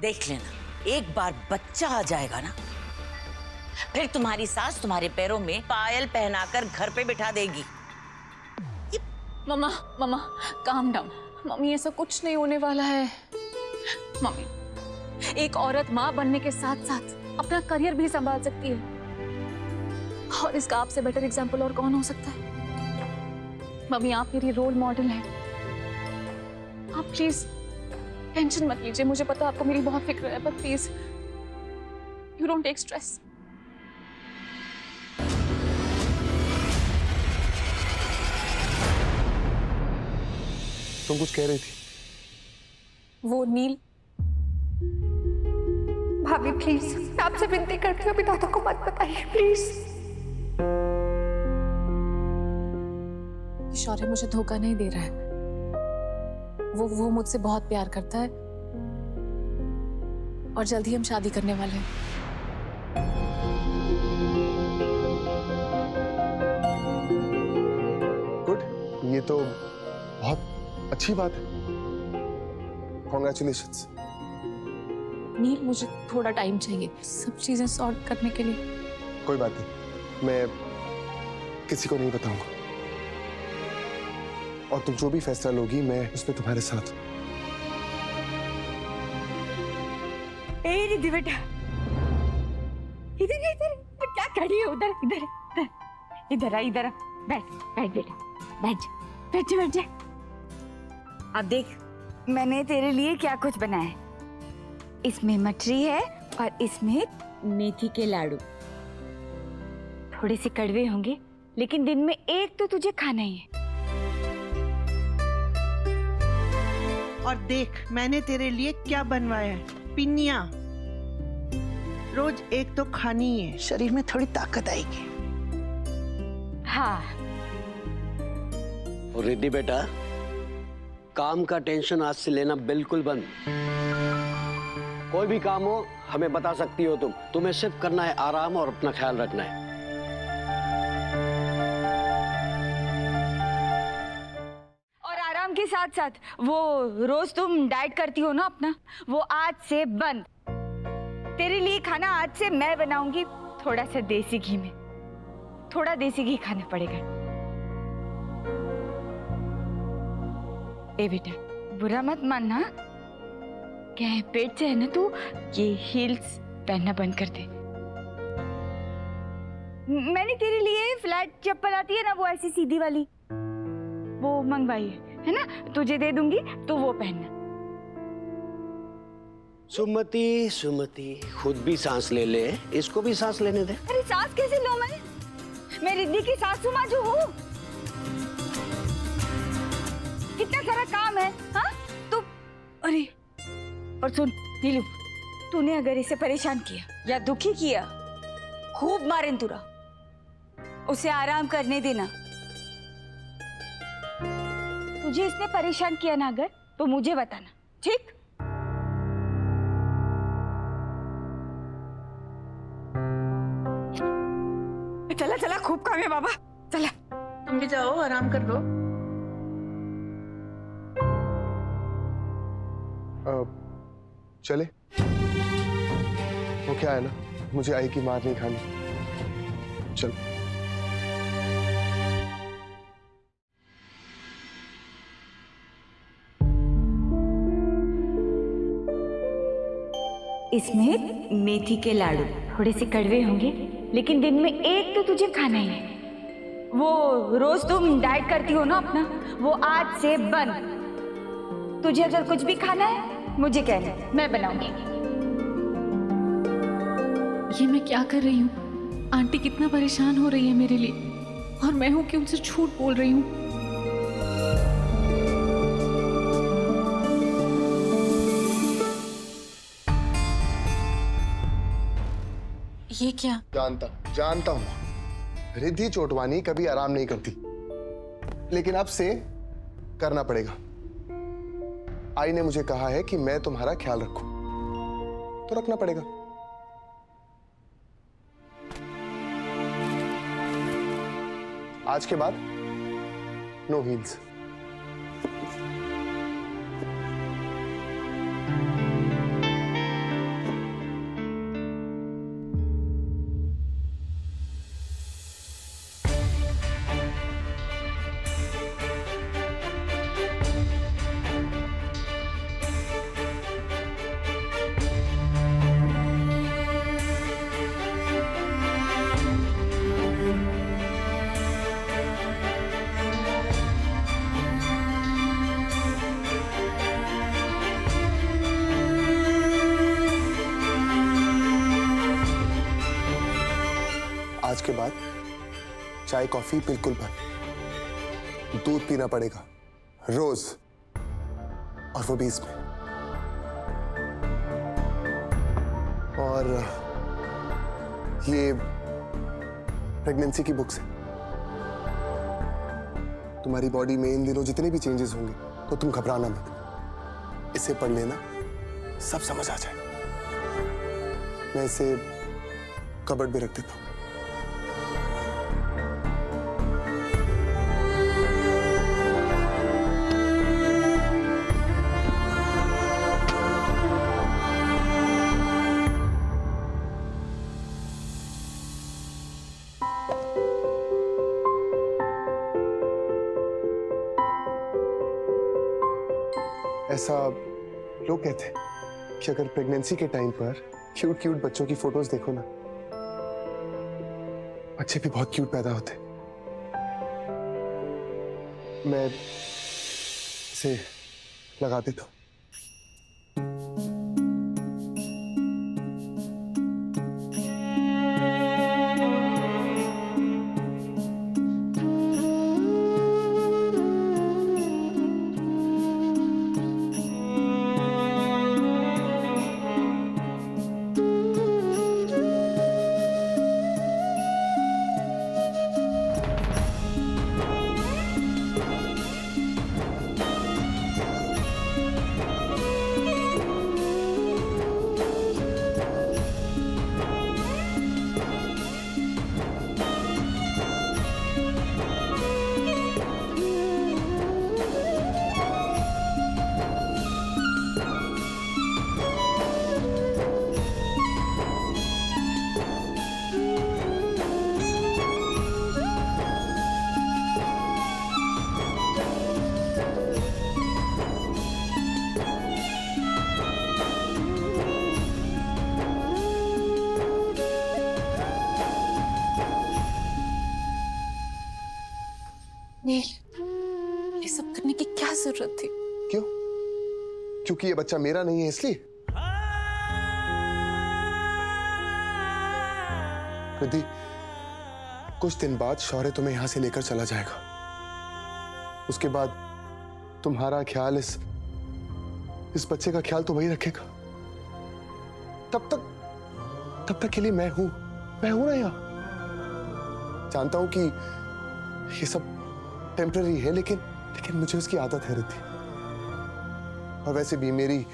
देख लेना, एक बार बच्चा आ जाएगा ना, फिर तुम्हारी सास तुम्हारे पैरों में पायल पहनाकर घर पे बिठा देगी। मम्मा मम्मा काम डाउन। मम्मी ऐसा कुछ नहीं होने वाला है। मम्मी, एक औरत माँ बनने के साथ साथ अपना करियर भी संभाल सकती है, और इसका आपसे बेटर एग्जाम्पल और कौन हो सकता है। मम्मी, आप मेरी रोल मॉडल हैं। आप प्लीज टेंशन मत लीजिए, मुझे पता आपको मेरी बहुत फिक्र है, पर please you don't take stress. तुम कुछ कह रही थी? वो नील। भाभी प्लीज, मैं आपसे विनती करती हूँ, अभी दादा को मत बताइए प्लीज। शौर्य मुझे धोखा नहीं दे रहा है। वो मुझसे बहुत प्यार करता है, और जल्द ही हम शादी करने वाले हैं। गुड, ये तो बहुत अच्छी बात है। कॉन्ग्रेचुलेशंस। नील, मुझे थोड़ा टाइम चाहिए सब चीजें सॉर्ट करने के लिए। कोई बात नहीं, मैं किसी को नहीं बताऊंगा, और तुम जो भी फैसला लोगी मैं उसमें तुम्हारे साथ। ए रिद्धि बेटा, इधर इधर, क्या खड़ी है उधर? इधर इधर इधर आ, इधर आ, बैठ बैठ बेटा, बैठ जा, बैठ जा, बैठ जा। अब देख, मैंने तेरे लिए क्या कुछ बनाया है। इसमें मटरी है और इसमें मेथी के लाडू। थोड़े से कड़वे होंगे, लेकिन दिन में एक तो तुझे खाना ही है। और देख, मैंने तेरे लिए क्या बनवाया है, पिन्नियां। रोज एक तो खानी ही है, शरीर में थोड़ी ताकत आएगी। हाँ। और रिद्धि बेटा, काम का टेंशन आज से लेना बिल्कुल बंद। कोई भी काम हो हमें बता सकती हो तुम। तुम्हें सिर्फ करना है आराम और अपना ख्याल रखना है। और आराम के साथ साथ वो रोज तुम डाइट करती हो ना अपना, वो आज से बंद। तेरे लिए खाना आज से मैं बनाऊंगी, थोड़ा सा देसी घी में। थोड़ा देसी घी खाना पड़ेगा। ए बेटा, बुरा मत मानना, क्या है, पेट से है ना, तू ये हील्स पहनना बंद कर दे। मैंने तेरे लिए फ्लैट चप्पल आती है ना, वो ऐसी सीधी वाली, वो मंगवाई है ना, तुझे दे दूंगी, तो वो पहनना। सुमति सुमति, खुद भी सांस ले ले, इसको भी सांस लेने दे। अरे सांस कैसे लो मैं रिद्धि की सासू माँ जो हूँ। कितना सारा काम है। हाँ तू, अरे और सुन नीलू, तूने अगर इसे परेशान किया या दुखी किया, खूब मारें तुरा, उसे आराम करने देना। तुझे इसने परेशान किया ना अगर, तो मुझे बताना, ठीक? चला चला, खूब काम है बाबा, चला। तुम भी जाओ, आराम कर लो। चले, वो क्या है ना, मुझे आई की मार नहीं खानी। चल। इसमें मेथी के लाडू, थोड़े से कड़वे होंगे, लेकिन दिन में एक तो तुझे खाना ही है। वो रोज तुम डाइट करती हो ना अपना, वो आज से बंद। तुझे अगर कुछ भी खाना है मुझे कहना, मैं बनाऊंगी। ये मैं क्या कर रही हूँ? आंटी कितना परेशान हो रही है मेरे लिए, और मैं हूँ कि उनसे झूठ बोल रही हूँ। ये क्या? जानता हूँ, रिद्धि चोटवानी कभी आराम नहीं करती, लेकिन अब से करना पड़ेगा। आई ने मुझे कहा है कि मैं तुम्हारा ख्याल रखूं, तो रखना पड़ेगा। आज के बाद नो हील्स। के बाद चाय कॉफी बिल्कुल बंद। दूध पीना पड़ेगा रोज, और वो भी इसमें। और ये प्रेगनेंसी की बुक्स है। तुम्हारी बॉडी में इन दिनों जितने भी चेंजेस होंगे तो तुम घबराना मत, इसे पढ़ लेना, सब समझ आ जाए। मैं इसे कबर्ड में रख देता हूं। ऐसा लोग कहते हैं कि अगर प्रेगनेंसी के टाइम पर क्यूट क्यूट बच्चों की फोटोज देखो ना, बच्चे भी बहुत क्यूट पैदा होते। मैं इसे लगा देता हूं। नील, ये सब करने की क्या जरूरत थी? क्यों? क्योंकि ये बच्चा मेरा नहीं है इसलिए? रिद्धि, कुछ दिन बाद शौर्य तुम्हें यहां से लेकर चला जाएगा। उसके बाद तुम्हारा ख्याल इस बच्चे का ख्याल तो वही रखेगा। तब तक के लिए मैं हूं ना यहाँ। जानता हूं कि ये सब टेम्पररी है, लेकिन मुझे उसकी आदत है रिद्धि। और वैसे भी मेरी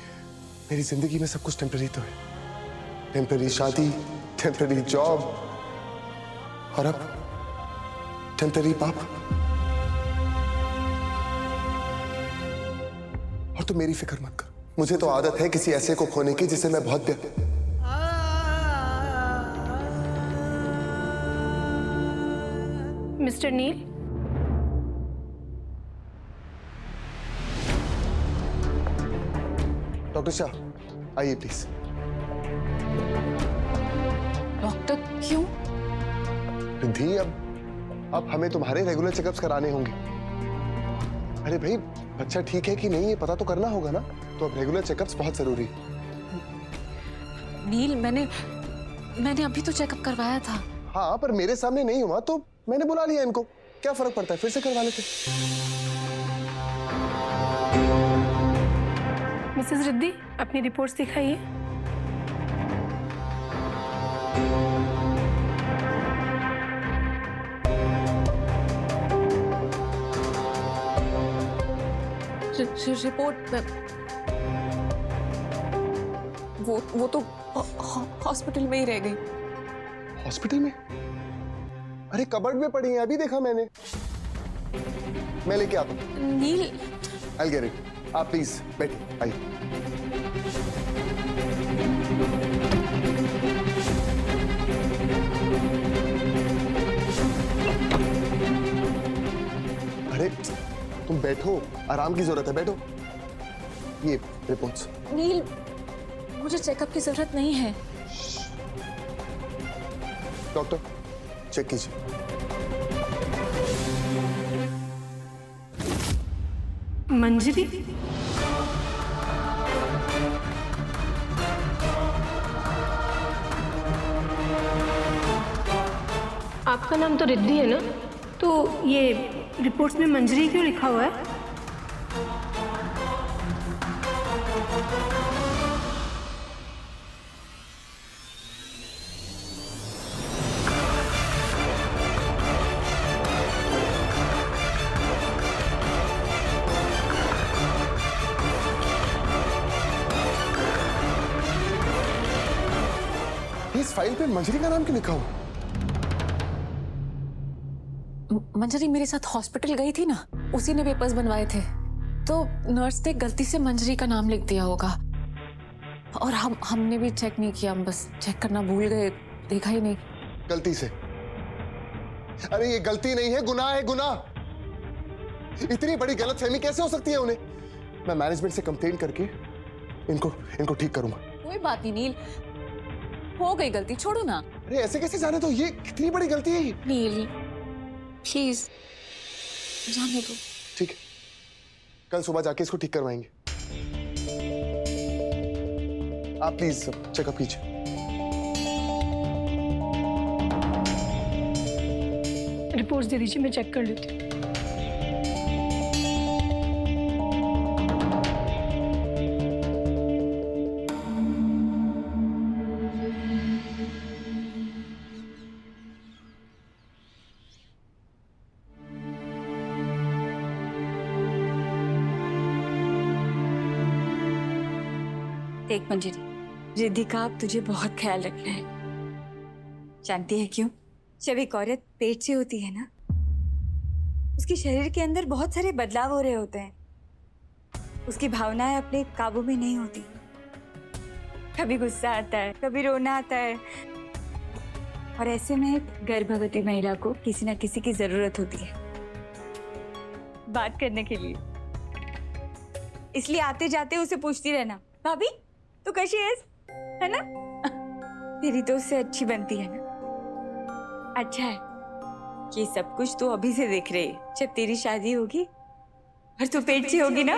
जिंदगी में सब कुछ टेम्पररी तो है। टेम्पररी शादी, टेम्पररी जॉब, और अब टेम्पररी पाप। और तुम मेरी फिक्र मत कर। मुझे तो आदत है किसी ऐसे को खोने की जिसे मैं बहुत प्यार। मिस्टर नील, डॉक्टर शाह, आइए प्लीज। डॉक्टर क्यों? रिद्धि, अब हमें तुम्हारे रेगुलर चेकअप्स कराने होंगे। अरे भाई, बच्चा ठीक है कि नहीं ये पता तो करना होगा ना, तो अब रेगुलर चेकअप्स बहुत जरूरी है। नील, मैंने अभी तो चेकअप करवाया था। हाँ, पर मेरे सामने नहीं हुआ तो मैंने बुला लिया इनको। क्या फर्क पड़ता है, फिर से करवा लेते। मिसेस रिद्धि, अपनी रिपोर्ट्स दिखाइए। रिपोर्ट वो तो हॉस्पिटल में ही रह गई। हॉस्पिटल में? अरे कबर्ड में पड़ी है, अभी देखा मैंने। मैं लेके आता हूँ। नील, I'll get it. आप प्लीज बैठिए, आइए। अरे तुम बैठो, आराम की जरूरत है, बैठो। ये रिपोर्ट्स। नील, मुझे चेकअप की जरूरत नहीं है। डॉक्टर, चेक कीजिए। मंजरी, आपका नाम तो रिद्धि है ना, तो ये रिपोर्ट्स में मंजरी क्यों लिखा हुआ है? इस फाइल पे मंजरी का नाम क्यों लिखा हुआ? मंजरी मेरे साथ हॉस्पिटल गई थी ना, उसी ने पेपर्स बनवाए थे, तो नर्स ने गलती से मंजरी का नाम लिख दिया होगा। और हमने भी चेक नहीं किया, हम बस चेक करना भूल गए, देखा ही नहीं। गलती से? अरे ये गलती नहीं है, गुनाह है, गुनाह। इतनी बड़ी गलतफहमी कैसे हो सकती है उन्हें? मैं मैनेजमेंट से कंप्लेन करके इनको ठीक करूंगा। कोई बात नहीं नील, हो गई गलती, छोड़ो ना। अरे ऐसे कैसे जाने दो, ये कितनी बड़ी गलती है ये। नील प्लीज जाने दो। ठीक है, कल सुबह जाके इसको ठीक करवाएंगे। आप प्लीज चेकअप कीजिए। रिपोर्ट्स दे दीजिए, मैं चेक कर लेती हूँ। देख मंजरी, रिद्धि का अब तुझे बहुत ख्याल रखना है। जानती है क्यों? जब एक औरत पेट से होती है ना, उसके शरीर के अंदर बहुत सारे बदलाव हो रहे होते हैं। उसकी भावनाएं अपने काबू में नहीं होती। कभी गुस्सा आता है, कभी रोना आता है, और ऐसे में गर्भवती महिला को किसी ना किसी की जरूरत होती है बात करने के लिए। इसलिए आते जाते उसे पूछती रहना, भाभी तू कैसी है ना? तेरी तो उससे अच्छी बनती है ना। अच्छा है, ये सब कुछ तू अभी से देख रही है। जब तेरी शादी होगी और तू पेट से होगी ना,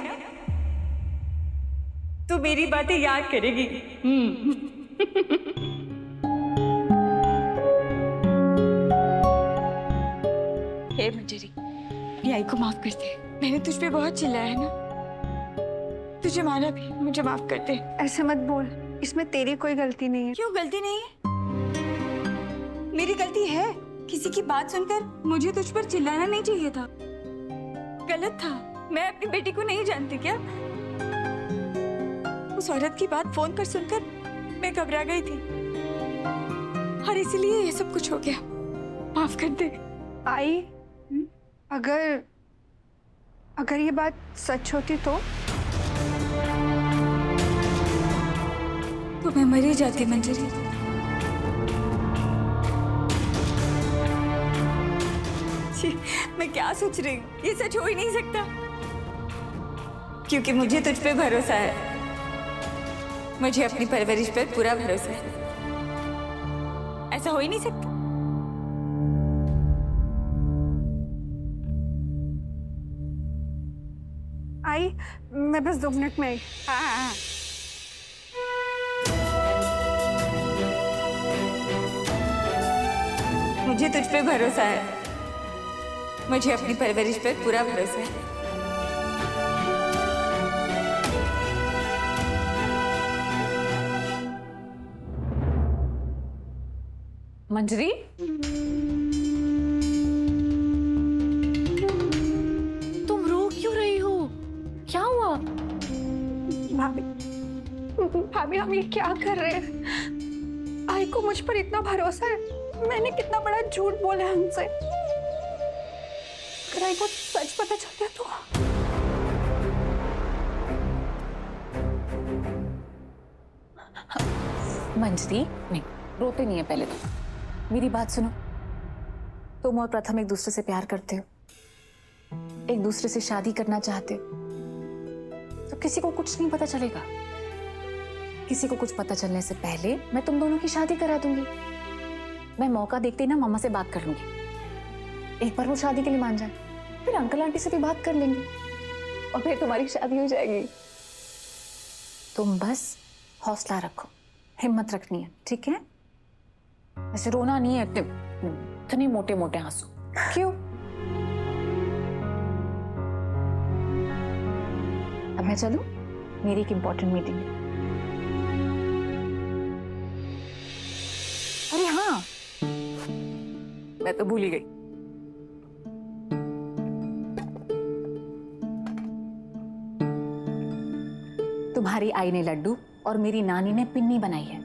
तो मेरी बातें याद करेगी। हे मंजरी, मेरी आई को माफ कर दे। मैंने तुझ पे बहुत चिल्लाया है ना, तुझे माना भी, मुझे माफ कर दे। ऐसे मत बोल, इसमें तेरी कोई गलती नहीं है। क्यों गलती नहीं है? मेरी गलती है। किसी की बात सुनकर मुझे तुझ पर चिल्लाना नहीं चाहिए था। गलत था। मैं अपनी बेटी को नहीं जानती क्या? उस औरत की बात फोन पर सुनकर मैं घबरा गई थी, और इसीलिए ये सब कुछ हो गया। माफ कर दे। आई, अगर ये बात सच होती तो मैं मर ही जाती मंजरी। छी, मैं क्या सोच रही हूँ? ये सच हो ही नहीं सकता, क्योंकit मुझे तुझ पे भरोसा है। मुझे अपनी परवरिश पर पूरा भरोसा है। ऐसा हो ही नहीं सकता। आई, मैं बस 2 मिनट में आई। हाँ। मुझे तुझ पे भरोसा है। मुझे अपनी परवरिश पर पूरा भरोसा है। मंजरी, तुम रो क्यों रही हो? क्या हुआ? भाभी हम ये क्या कर रहे हैं? आई को मुझ पर इतना भरोसा है, मैंने कितना बड़ा झूठ बोला है हमसे। अगर आई को सच पता चल गया तो? मंजरी नहीं, रोते नहीं है। पहले तो मेरी बात सुनो। तुम और प्रथम एक दूसरे से प्यार करते हो, एक दूसरे से शादी करना चाहते हो, तो किसी को कुछ नहीं पता चलेगा। किसी को कुछ पता चलने से पहले मैं तुम दोनों की शादी करा दूंगी। मैं मौका देखते ही ना मामा से बात कर लूंगी। एक बार वो शादी के लिए मान जाए, फिर अंकल आंटी से भी बात कर लेंगे, और फिर तुम्हारी शादी हो जाएगी। तुम बस हौसला रखो, हिम्मत रखनी है, ठीक है? ऐसे रोना नहीं है। इतने मोटे मोटे आंसू क्यों? अब मैं चलूं? मेरी एक इंपॉर्टेंट मीटिंग है। अरे हाँ, मैं तो भूल ही गई। तुम्हारी आई ने लड्डू और मेरी नानी ने पिन्नी बनाई है।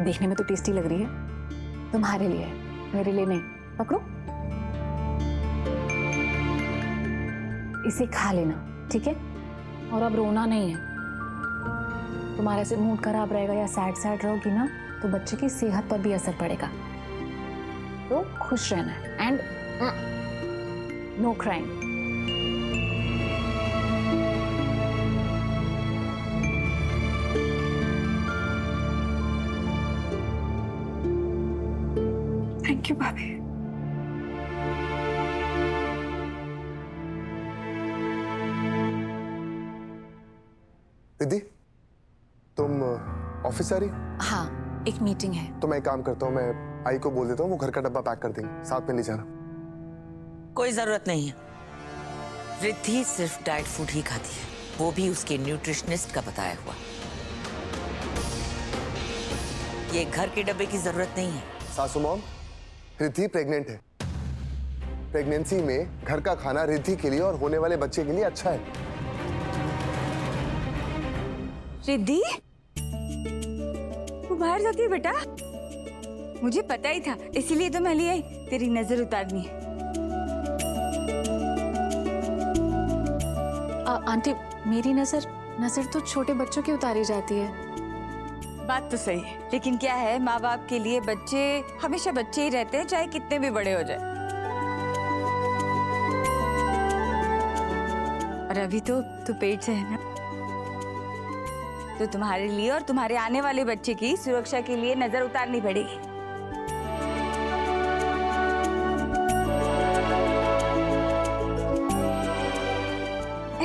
देखने में तो टेस्टी लग रही है। तुम्हारे लिए, मेरे लिए नहीं। पकड़ो, इसे खा लेना, ठीक है? और अब रोना नहीं है। तुम्हारा से मूड खराब रहेगा या सैड सैड रहोगी ना, तो बच्चे की सेहत पर भी असर पड़ेगा। तो खुश रहना है and no crime. Thank you भाभी। दीदी, तुम ऑफिस आ रही? हाँ, एक मीटिंग है। तो मैं एक काम करता हूँ, मैं आई को बोल देता हूँ, वो घर का डब्बा पैक कर देंगे, साथ में नहीं जाना। कोई जरूरत नहीं है। रिद्धि सिर्फ डाइट फूड ही खाती है, वो भी उसके न्यूट्रिशनिस्ट का बताया हुआ। ये घर के डब्बे की जरूरत नहीं है। सासू मॉम, रिद्धि प्रेग्नेंट है। प्रेगनेंसी में घर का खाना रिद्धि के लिए और होने वाले बच्चे के लिए अच्छा है। रिद्धि, तू बाहर जाती है बेटा? मुझे पता ही था, इसीलिए तो मैं ले आई, तेरी नजर उतारनी है। आंटी, मेरी नजर तो छोटे बच्चों की उतारी जाती है। बात तो सही है, लेकिन क्या है, माँ बाप के लिए बच्चे हमेशा बच्चे ही रहते हैं, चाहे कितने भी बड़े हो जाए। और अभी तो तू पेट से है ना, तो तुम्हारे लिए और तुम्हारे आने वाले बच्चे की सुरक्षा के लिए नजर उतारनी पड़ेगी।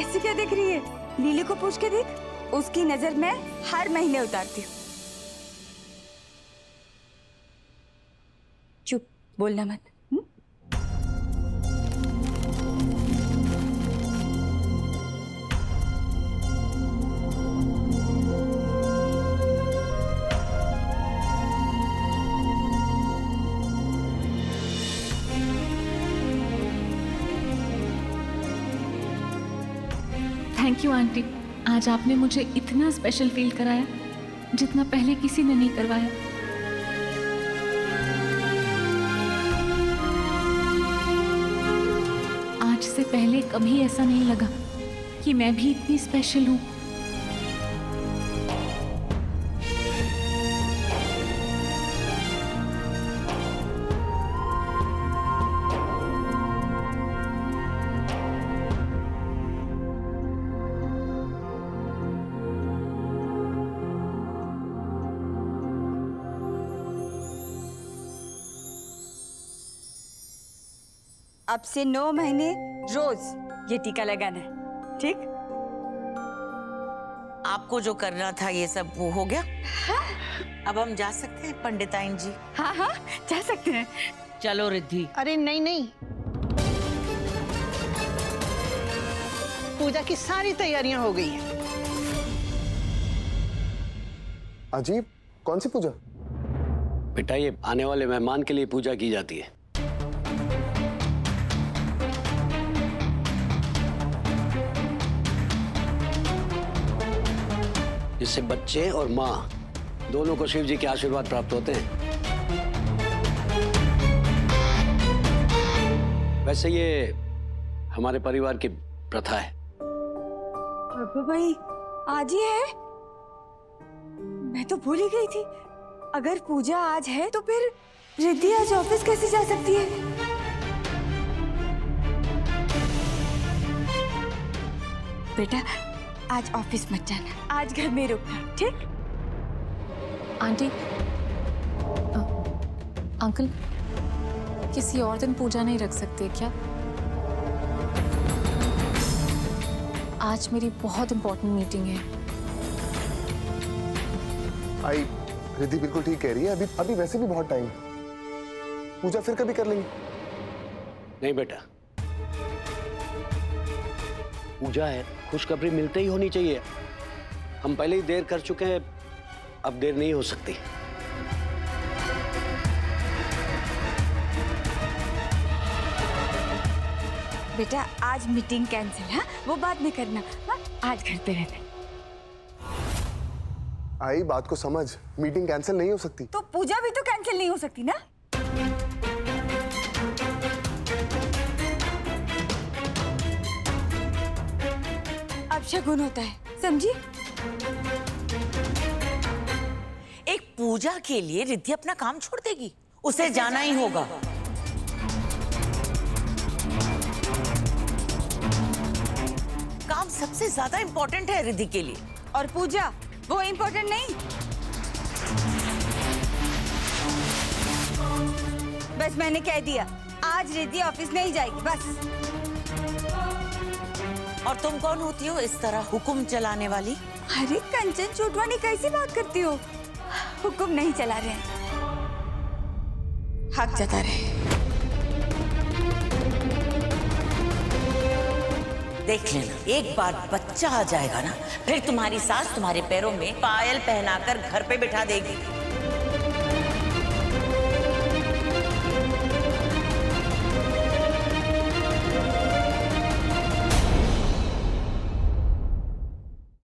ऐसी क्या देख रही है? नीली को पूछ के देख, उसकी नजर मैं हर महीने उतारती हूँ। चुप, बोलना मत। थैंक यू आंटी, आज आपने मुझे इतना स्पेशल फील कराया जितना पहले किसी ने नहीं करवाया। आज से पहले कभी ऐसा नहीं लगा कि मैं भी इतनी स्पेशल हूँ। अब से 9 महीने रोज ये टीका लगाना है, ठीक? आपको जो करना था ये सब वो हो गया। अब हम जा सकते हैं पंडिताइन जी? हाँ हाँ, जा सकते हैं। चलो रिद्धि। अरे नहीं नहीं, पूजा की सारी तैयारियां हो गई हैं। अजीब, कौन सी पूजा? बेटा, ये आने वाले मेहमान के लिए पूजा की जाती है। जिससे बच्चे और माँ दोनों को शिव जी के आशीर्वाद प्राप्त होते हैं। वैसे ये हमारे परिवार की प्रथा है। अब्बू भाई, आज ही है? मैं तो भूल ही गई थी। अगर पूजा आज है तो फिर रिद्धि आज ऑफिस कैसे जा सकती है? बेटा, आज ऑफिस मत जाना, आज घर में रुकना, ठीक? आंटी, अंकल, किसी और दिन पूजा नहीं रख सकते क्या? आज मेरी बहुत इंपॉर्टेंट मीटिंग है। आई, रिद्धि बिल्कुल ठीक कह रही है। अभी अभी वैसे भी बहुत टाइम है। पूजा फिर कभी कर लेंगे। नहीं बेटा, पूजा है, खुशखबरी मिलते ही होनी चाहिए। हम पहले ही देर कर चुके हैं, अब देर नहीं हो सकती। बेटा आज मीटिंग कैंसिल, हाँ वो बाद में करना, हाँ आज घर पे रहना। आई बात को समझ, मीटिंग कैंसिल नहीं हो सकती। तो पूजा भी तो कैंसिल नहीं हो सकती ना। अब शगुन होता है, समझी? एक पूजा के लिए रिद्धि अपना काम छोड़ देगी? उसे जाना ही होगा। काम सबसे ज्यादा इंपॉर्टेंट है रिद्धि के लिए। और पूजा वो इम्पोर्टेंट नहीं। बस मैंने कह दिया, आज रिद्धि ऑफिस नहीं जाएगी बस। और तुम कौन होती हो इस तरह हुक्म चलाने वाली? अरे कंचन चोटवानी कैसी बात करती हो? हुक्म नहीं चला रहे हैं, हक जता रहे। देख लेना, एक बार बच्चा आ जाएगा ना, फिर तुम्हारी सास तुम्हारे पैरों में पायल पहनाकर घर पे बिठा देगी।